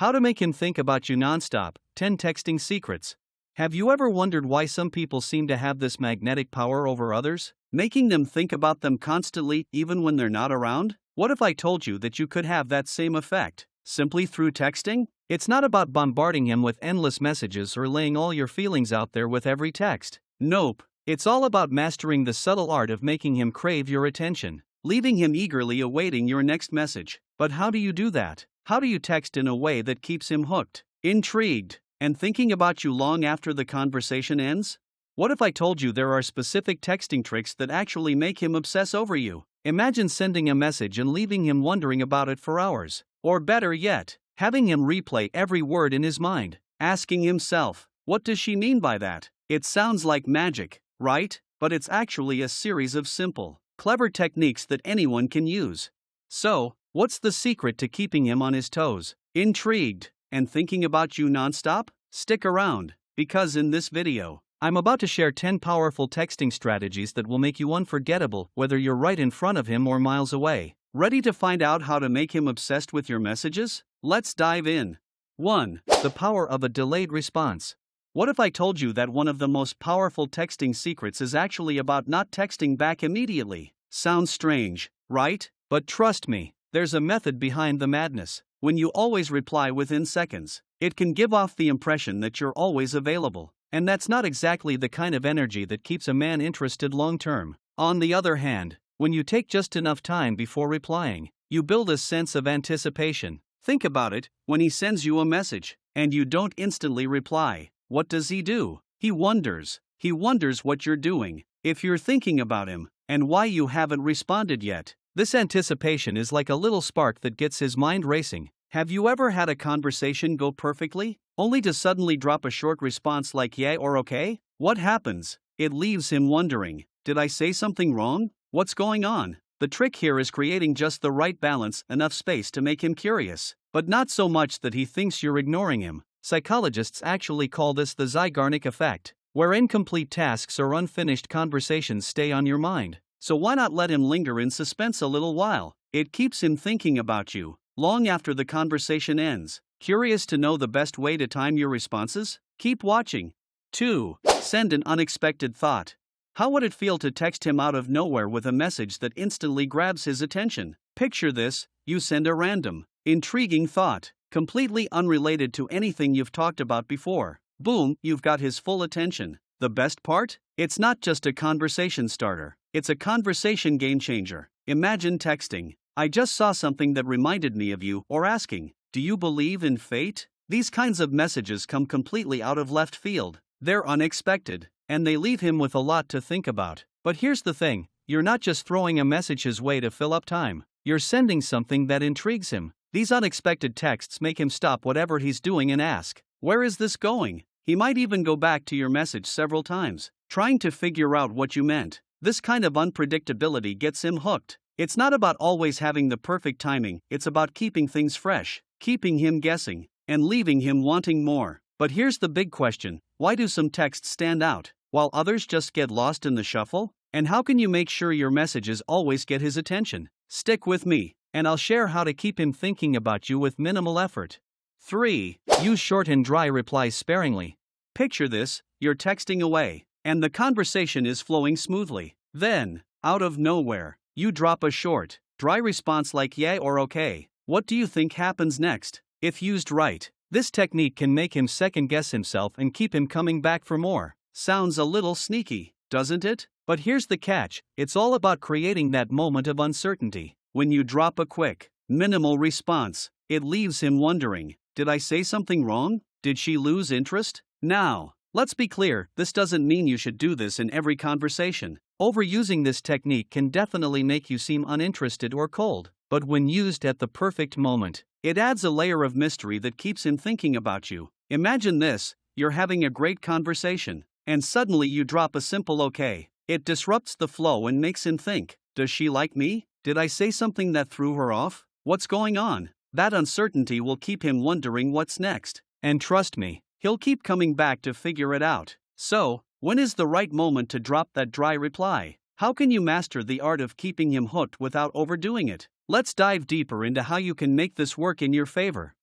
How to make him think about you nonstop, 10 texting secrets. Have you ever wondered why some people seem to have this magnetic power over others, making them think about them constantly even when they're not around? What if I told you that you could have that same effect, simply through texting? It's not about bombarding him with endless messages or laying all your feelings out there with every text. Nope. It's all about mastering the subtle art of making him crave your attention, leaving him eagerly awaiting your next message. But how do you do that? How do you text in a way that keeps him hooked, intrigued, and thinking about you long after the conversation ends? What if I told you there are specific texting tricks that actually make him obsess over you? Imagine sending a message and leaving him wondering about it for hours. Or better yet, having him replay every word in his mind, asking himself, what does she mean by that? It sounds like magic, right? But it's actually a series of simple, clever techniques that anyone can use. So, what's the secret to keeping him on his toes, intrigued, and thinking about you nonstop? Stick around, because in this video, I'm about to share 10 powerful texting strategies that will make you unforgettable whether you're right in front of him or miles away. Ready to find out how to make him obsessed with your messages? Let's dive in. 1. The power of a delayed response. What if I told you that one of the most powerful texting secrets is actually about not texting back immediately? Sounds strange, right? But trust me, there's a method behind the madness. When you always reply within seconds, it can give off the impression that you're always available, and that's not exactly the kind of energy that keeps a man interested long term. On the other hand, when you take just enough time before replying, you build a sense of anticipation. Think about it, when he sends you a message, and you don't instantly reply, what does he do? He wonders what you're doing, if you're thinking about him, and why you haven't responded yet. This anticipation is like a little spark that gets his mind racing. Have you ever had a conversation go perfectly, only to suddenly drop a short response like yeah or okay? What happens? It leaves him wondering, did I say something wrong? What's going on? The trick here is creating just the right balance, enough space to make him curious, but not so much that he thinks you're ignoring him. Psychologists actually call this the Zeigarnik effect, where incomplete tasks or unfinished conversations stay on your mind. So why not let him linger in suspense a little while? It keeps him thinking about you, long after the conversation ends. Curious to know the best way to time your responses? Keep watching. 2. Send an unexpected thought. How would it feel to text him out of nowhere with a message that instantly grabs his attention? Picture this, you send a random, intriguing thought, completely unrelated to anything you've talked about before. Boom, you've got his full attention. The best part? It's not just a conversation starter, it's a conversation game changer. Imagine texting, I just saw something that reminded me of you, or asking, do you believe in fate? These kinds of messages come completely out of left field. They're unexpected, and they leave him with a lot to think about. But here's the thing, you're not just throwing a message his way to fill up time. You're sending something that intrigues him. These unexpected texts make him stop whatever he's doing and ask, where is this going? He might even go back to your message several times, trying to figure out what you meant. This kind of unpredictability gets him hooked. It's not about always having the perfect timing, it's about keeping things fresh, keeping him guessing, and leaving him wanting more. But here's the big question, why do some texts stand out, while others just get lost in the shuffle? And how can you make sure your messages always get his attention? Stick with me, and I'll share how to keep him thinking about you with minimal effort. 3. Use short and dry replies sparingly. Picture this, you're texting away, and the conversation is flowing smoothly. Then, out of nowhere, you drop a short, dry response like yeah or okay. What do you think happens next? If used right, this technique can make him second-guess himself and keep him coming back for more. Sounds a little sneaky, doesn't it? But here's the catch, it's all about creating that moment of uncertainty. When you drop a quick, minimal response, it leaves him wondering, did I say something wrong? Did she lose interest? Now, let's be clear, this doesn't mean you should do this in every conversation. Overusing this technique can definitely make you seem uninterested or cold, but when used at the perfect moment, it adds a layer of mystery that keeps him thinking about you. Imagine this, you're having a great conversation, and suddenly you drop a simple okay. It disrupts the flow and makes him think, does she like me? Did I say something that threw her off? What's going on? That uncertainty will keep him wondering what's next. And trust me, he'll keep coming back to figure it out. So, when is the right moment to drop that dry reply? How can you master the art of keeping him hooked without overdoing it? Let's dive deeper into how you can make this work in your favor.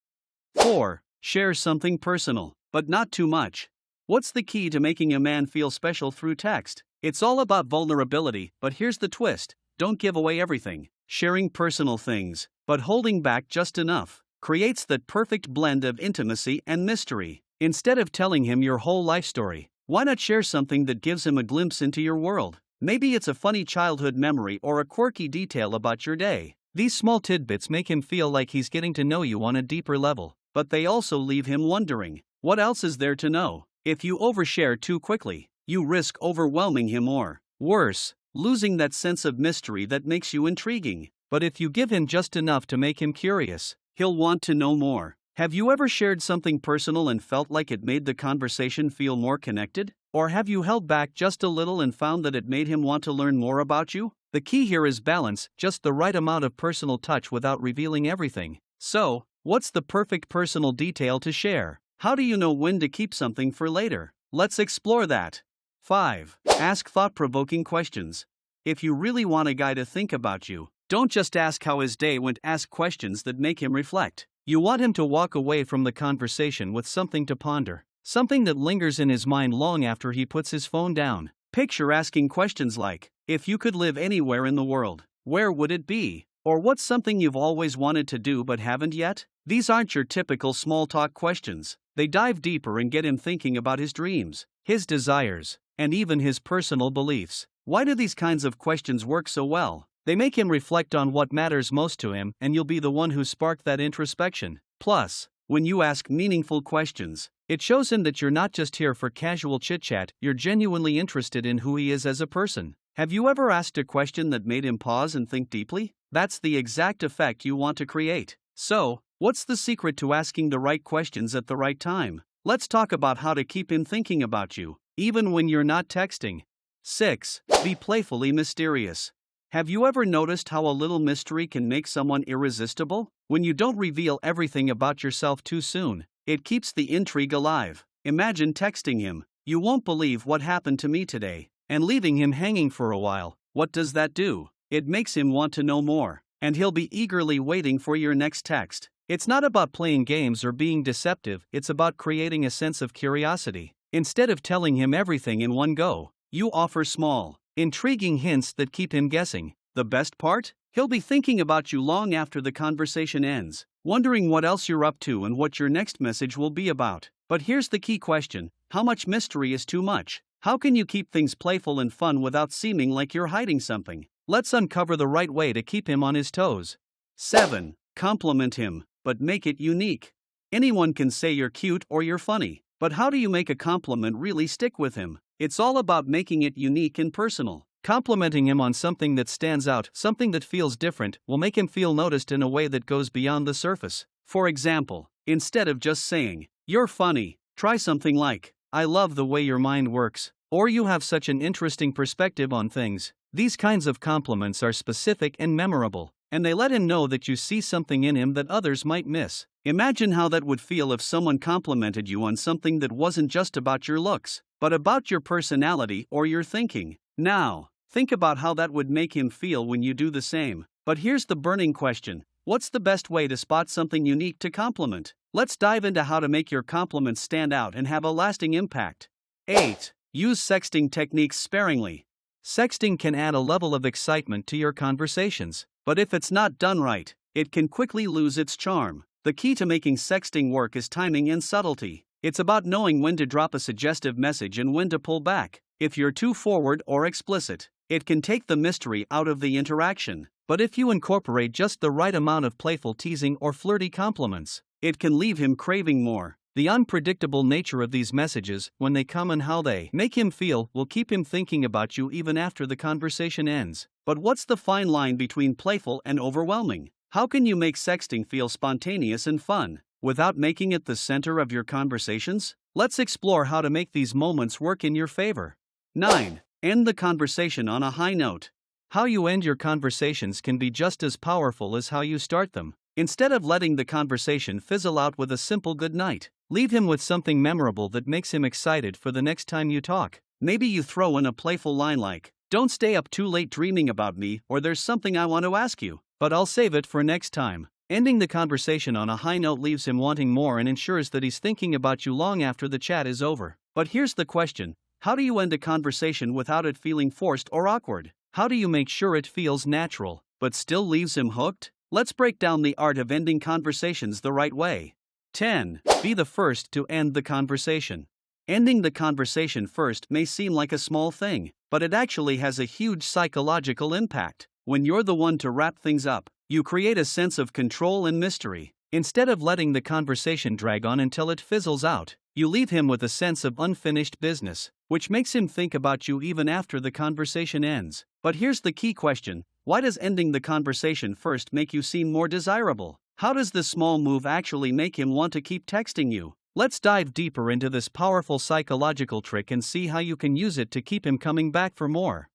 4. Share something personal, but not too much. What's the key to making a man feel special through text? It's all about vulnerability, but here's the twist: don't give away everything. Sharing personal things, but holding back just enough, creates that perfect blend of intimacy and mystery. Instead of telling him your whole life story, why not share something that gives him a glimpse into your world? Maybe it's a funny childhood memory or a quirky detail about your day. These small tidbits make him feel like he's getting to know you on a deeper level, but they also leave him wondering, what else is there to know? If you overshare too quickly, you risk overwhelming him or, worse, losing that sense of mystery that makes you intriguing. But if you give him just enough to make him curious, he'll want to know more. Have you ever shared something personal and felt like it made the conversation feel more connected? Or have you held back just a little and found that it made him want to learn more about you? The key here is balance, just the right amount of personal touch without revealing everything. So, what's the perfect personal detail to share? How do you know when to keep something for later? Let's explore that. 5. Ask thought-provoking questions. If you really want a guy to think about you, don't just ask how his day went, ask questions that make him reflect. You want him to walk away from the conversation with something to ponder, something that lingers in his mind long after he puts his phone down. Picture asking questions like, if you could live anywhere in the world, where would it be? Or what's something you've always wanted to do but haven't yet? These aren't your typical small talk questions. They dive deeper and get him thinking about his dreams, his desires, and even his personal beliefs. Why do these kinds of questions work so well? They make him reflect on what matters most to him, and you'll be the one who sparked that introspection. Plus, when you ask meaningful questions, it shows him that you're not just here for casual chit-chat, you're genuinely interested in who he is as a person. Have you ever asked a question that made him pause and think deeply? That's the exact effect you want to create. So, what's the secret to asking the right questions at the right time? Let's talk about how to keep him thinking about you, even when you're not texting. 6. Be playfully mysterious. Have you ever noticed how a little mystery can make someone irresistible? When you don't reveal everything about yourself too soon, it keeps the intrigue alive. Imagine texting him, "You won't believe what happened to me today," and leaving him hanging for a while. What does that do? It makes him want to know more, and he'll be eagerly waiting for your next text. It's not about playing games or being deceptive, it's about creating a sense of curiosity. Instead of telling him everything in one go, you offer small, intriguing hints that keep him guessing. The best part? He'll be thinking about you long after the conversation ends, wondering what else you're up to and what your next message will be about. But here's the key question: how much mystery is too much? How can you keep things playful and fun without seeming like you're hiding something? Let's uncover the right way to keep him on his toes. 7. Compliment him, but make it unique. Anyone can say you're cute or you're funny, but how do you make a compliment really stick with him? It's all about making it unique and personal. Complimenting him on something that stands out, something that feels different, will make him feel noticed in a way that goes beyond the surface. For example, instead of just saying, "You're funny," try something like, "I love the way your mind works," or "You have such an interesting perspective on things." These kinds of compliments are specific and memorable, and they let him know that you see something in him that others might miss. Imagine how that would feel if someone complimented you on something that wasn't just about your looks, but about your personality or your thinking. Now, think about how that would make him feel when you do the same. But here's the burning question: what's the best way to spot something unique to compliment? Let's dive into how to make your compliments stand out and have a lasting impact. 8. Use sexting techniques sparingly. Sexting can add a level of excitement to your conversations, but if it's not done right, it can quickly lose its charm. The key to making sexting work is timing and subtlety. It's about knowing when to drop a suggestive message and when to pull back. If you're too forward or explicit, it can take the mystery out of the interaction. But if you incorporate just the right amount of playful teasing or flirty compliments, it can leave him craving more. The unpredictable nature of these messages, when they come and how they make him feel, will keep him thinking about you even after the conversation ends. But what's the fine line between playful and overwhelming? How can you make sexting feel spontaneous and fun, without making it the center of your conversations? Let's explore how to make these moments work in your favor. 9. End the conversation on a high note. How you end your conversations can be just as powerful as how you start them. Instead of letting the conversation fizzle out with a simple good night, leave him with something memorable that makes him excited for the next time you talk. Maybe you throw in a playful line like, "Don't stay up too late dreaming about me," or "There's something I want to ask you, but I'll save it for next time." Ending the conversation on a high note leaves him wanting more and ensures that he's thinking about you long after the chat is over. But here's the question: how do you end a conversation without it feeling forced or awkward? How do you make sure it feels natural, but still leaves him hooked? Let's break down the art of ending conversations the right way. 10. Be the first to end the conversation. Ending the conversation first may seem like a small thing, but it actually has a huge psychological impact. When you're the one to wrap things up, you create a sense of control and mystery. Instead of letting the conversation drag on until it fizzles out, you leave him with a sense of unfinished business, which makes him think about you even after the conversation ends. But here's the key question: why does ending the conversation first make you seem more desirable? How does this small move actually make him want to keep texting you? Let's dive deeper into this powerful psychological trick and see how you can use it to keep him coming back for more.